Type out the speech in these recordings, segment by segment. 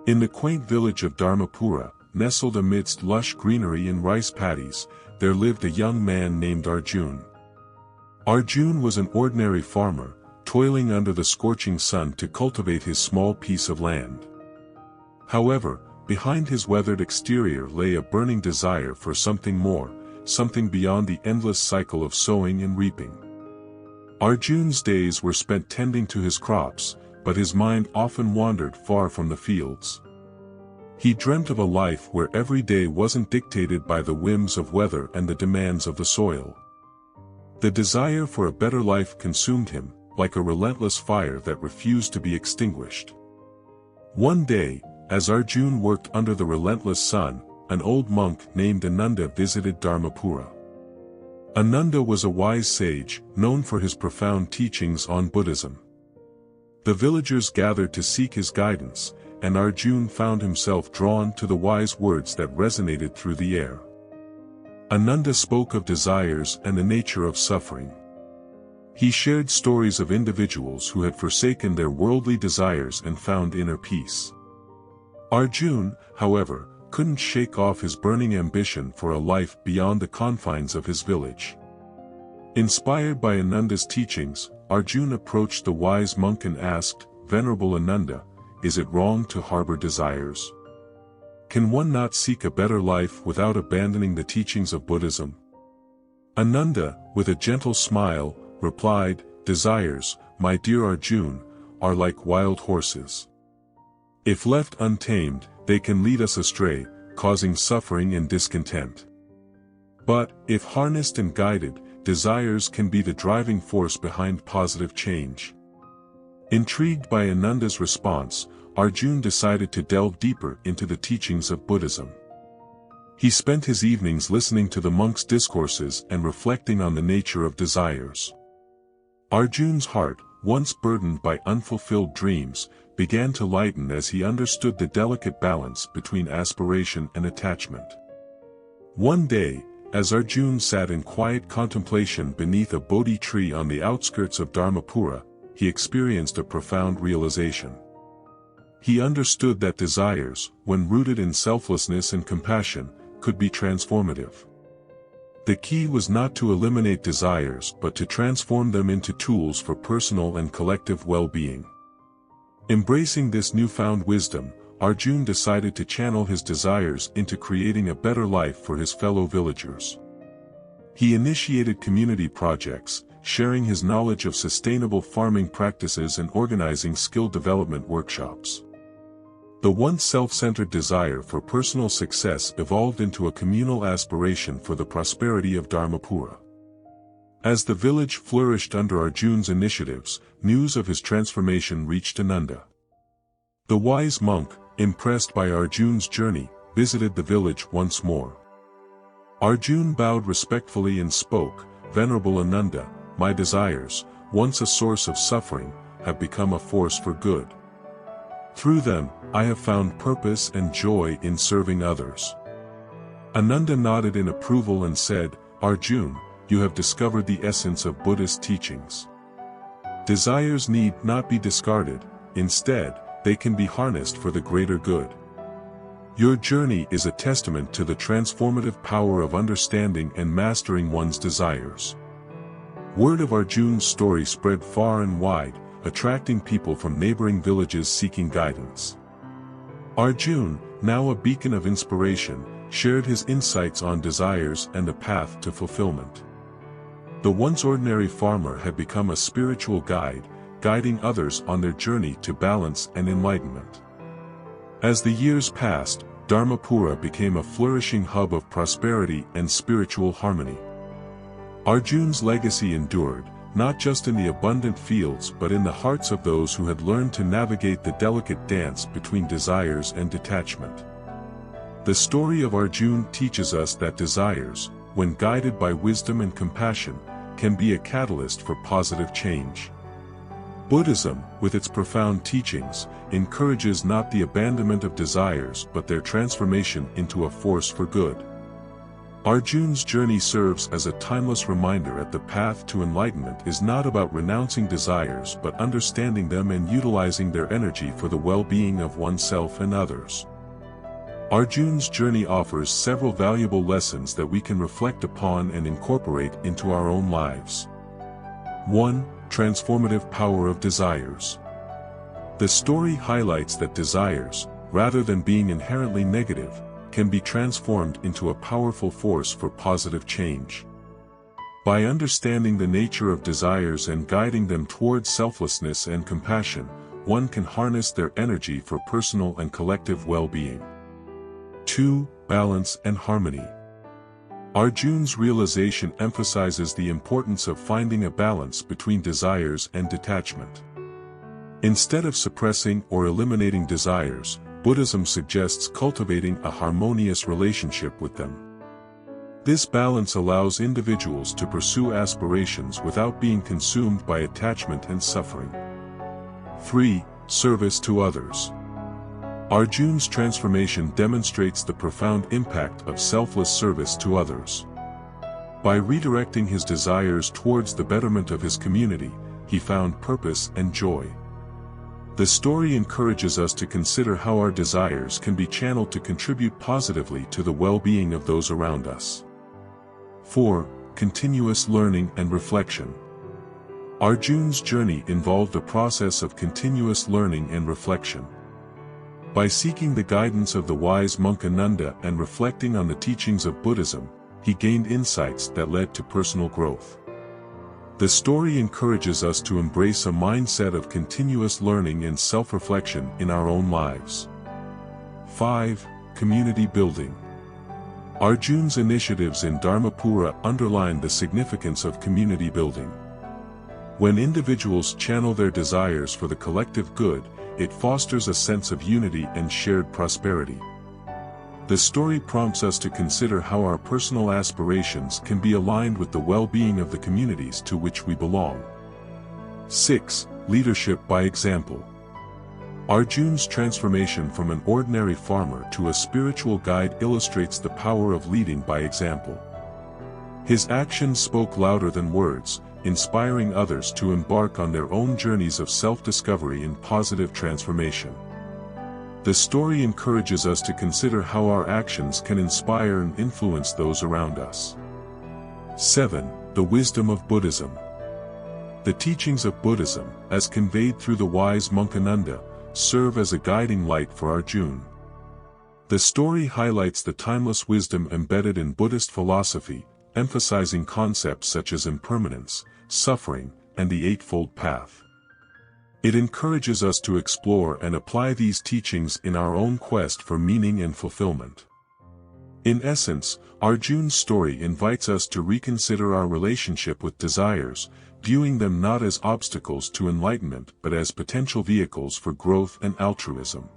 In the quaint village of Dharmapura, nestled amidst lush greenery and rice paddies, there lived a young man named Arjun. Arjun was an ordinary farmer, toiling under the scorching sun to cultivate his small piece of land. However, behind his weathered exterior lay a burning desire for something more, something beyond the endless cycle of sowing and reaping. Arjun's days were spent tending to his crops, but his mind often wandered far from the fields. He dreamt of a life where every day wasn't dictated by the whims of weather and the demands of the soil. The desire for a better life consumed him, like a relentless fire that refused to be extinguished. One day, as Arjun worked under the relentless sun, an old monk named Ananda visited Dharmapura. Ananda was a wise sage, known for his profound teachings on Buddhism. The villagers gathered to seek his guidance, and Arjun found himself drawn to the wise words that resonated through the air. Ananda spoke of desires and the nature of suffering. He shared stories of individuals who had forsaken their worldly desires and found inner peace. Arjun, however, couldn't shake off his burning ambition for a life beyond the confines of his village. Inspired by Ananda's teachings, Arjun approached the wise monk and asked, "Venerable Ananda, is it wrong to harbor desires? Can one not seek a better life without abandoning the teachings of Buddhism?" Ananda, with a gentle smile, replied, "Desires, my dear Arjun, are like wild horses. If left untamed, they can lead us astray, causing suffering and discontent. But, if harnessed and guided, desires can be the driving force behind positive change." Intrigued by Ananda's response, Arjun decided to delve deeper into the teachings of Buddhism. He spent his evenings listening to the monk's discourses and reflecting on the nature of desires. Arjun's heart, once burdened by unfulfilled dreams, began to lighten as he understood the delicate balance between aspiration and attachment. One day, as Arjun sat in quiet contemplation beneath a Bodhi tree on the outskirts of Dharmapura, he experienced a profound realization. He understood that desires, when rooted in selflessness and compassion, could be transformative. The key was not to eliminate desires but to transform them into tools for personal and collective well-being. Embracing this newfound wisdom, Arjun decided to channel his desires into creating a better life for his fellow villagers. He initiated community projects, sharing his knowledge of sustainable farming practices and organizing skill development workshops. The once self-centered desire for personal success evolved into a communal aspiration for the prosperity of Dharmapura. As the village flourished under Arjun's initiatives, news of his transformation reached Ananda. The wise monk, impressed by Arjun's journey, visited the village once more. Arjun bowed respectfully and spoke, "Venerable Ananda, my desires, once a source of suffering, have become a force for good. Through them, I have found purpose and joy in serving others." Ananda nodded in approval and said, "Arjun, you have discovered the essence of Buddhist teachings. Desires need not be discarded, instead, they can be harnessed for the greater good. Your journey is a testament to the transformative power of understanding and mastering one's desires." Word of Arjun's story spread far and wide, attracting people from neighboring villages seeking guidance. Arjun, now a beacon of inspiration, shared his insights on desires and the path to fulfillment. The once ordinary farmer had become a spiritual guide, guiding others on their journey to balance and enlightenment. As the years passed, Dharmapura became a flourishing hub of prosperity and spiritual harmony. Arjun's legacy endured, not just in the abundant fields but in the hearts of those who had learned to navigate the delicate dance between desires and detachment. The story of Arjun teaches us that desires, when guided by wisdom and compassion, can be a catalyst for positive change. Buddhism, with its profound teachings, encourages not the abandonment of desires but their transformation into a force for good. Arjun's journey serves as a timeless reminder that the path to enlightenment is not about renouncing desires but understanding them and utilizing their energy for the well-being of oneself and others. Arjun's journey offers several valuable lessons that we can reflect upon and incorporate into our own lives. 1. Transformative power of desires. The story highlights that desires, rather than being inherently negative, can be transformed into a powerful force for positive change. By understanding the nature of desires and guiding them towards selflessness and compassion, one can harness their energy for personal and collective well-being. 2. Balance and harmony. Arjun's realization emphasizes the importance of finding a balance between desires and detachment. Instead of suppressing or eliminating desires, Buddhism suggests cultivating a harmonious relationship with them. This balance allows individuals to pursue aspirations without being consumed by attachment and suffering. 3. Service to others. Arjun's transformation demonstrates the profound impact of selfless service to others. By redirecting his desires towards the betterment of his community, he found purpose and joy. The story encourages us to consider how our desires can be channeled to contribute positively to the well-being of those around us. 4. Continuous learning and reflection. Arjun's journey involved a process of continuous learning and reflection. By seeking the guidance of the wise monk Ananda and reflecting on the teachings of Buddhism, he gained insights that led to personal growth. The story encourages us to embrace a mindset of continuous learning and self-reflection in our own lives. 5. Community building. Arjun's initiatives in Dharmapura underline the significance of community building. When individuals channel their desires for the collective good, it fosters a sense of unity and shared prosperity. The story prompts us to consider how our personal aspirations can be aligned with the well-being of the communities to which we belong. 6. Leadership by example. Arjun's transformation from an ordinary farmer to a spiritual guide illustrates the power of leading by example. His actions spoke louder than words, inspiring others to embark on their own journeys of self-discovery and positive transformation. The story encourages us to consider how our actions can inspire and influence those around us. 7. The wisdom of Buddhism. The teachings of Buddhism, as conveyed through the wise monk Ananda, serve as a guiding light for Arjun. The story highlights the timeless wisdom embedded in Buddhist philosophy, emphasizing concepts such as impermanence, suffering, and the Eightfold Path. It encourages us to explore and apply these teachings in our own quest for meaning and fulfillment. In essence, Arjun's story invites us to reconsider our relationship with desires, viewing them not as obstacles to enlightenment but as potential vehicles for growth and altruism.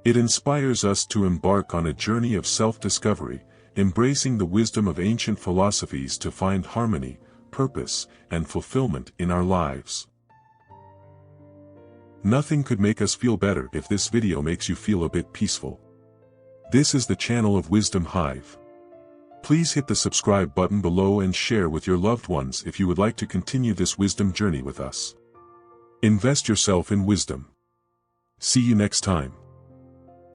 It inspires us to embark on a journey of self-discovery, embracing the wisdom of ancient philosophies to find harmony, purpose, and fulfillment in our lives. Nothing could make us feel better if this video makes you feel a bit peaceful. This is the channel of Wisdom Hive. Please hit the subscribe button below and share with your loved ones if you would like to continue this wisdom journey with us. Invest yourself in wisdom. See you next time.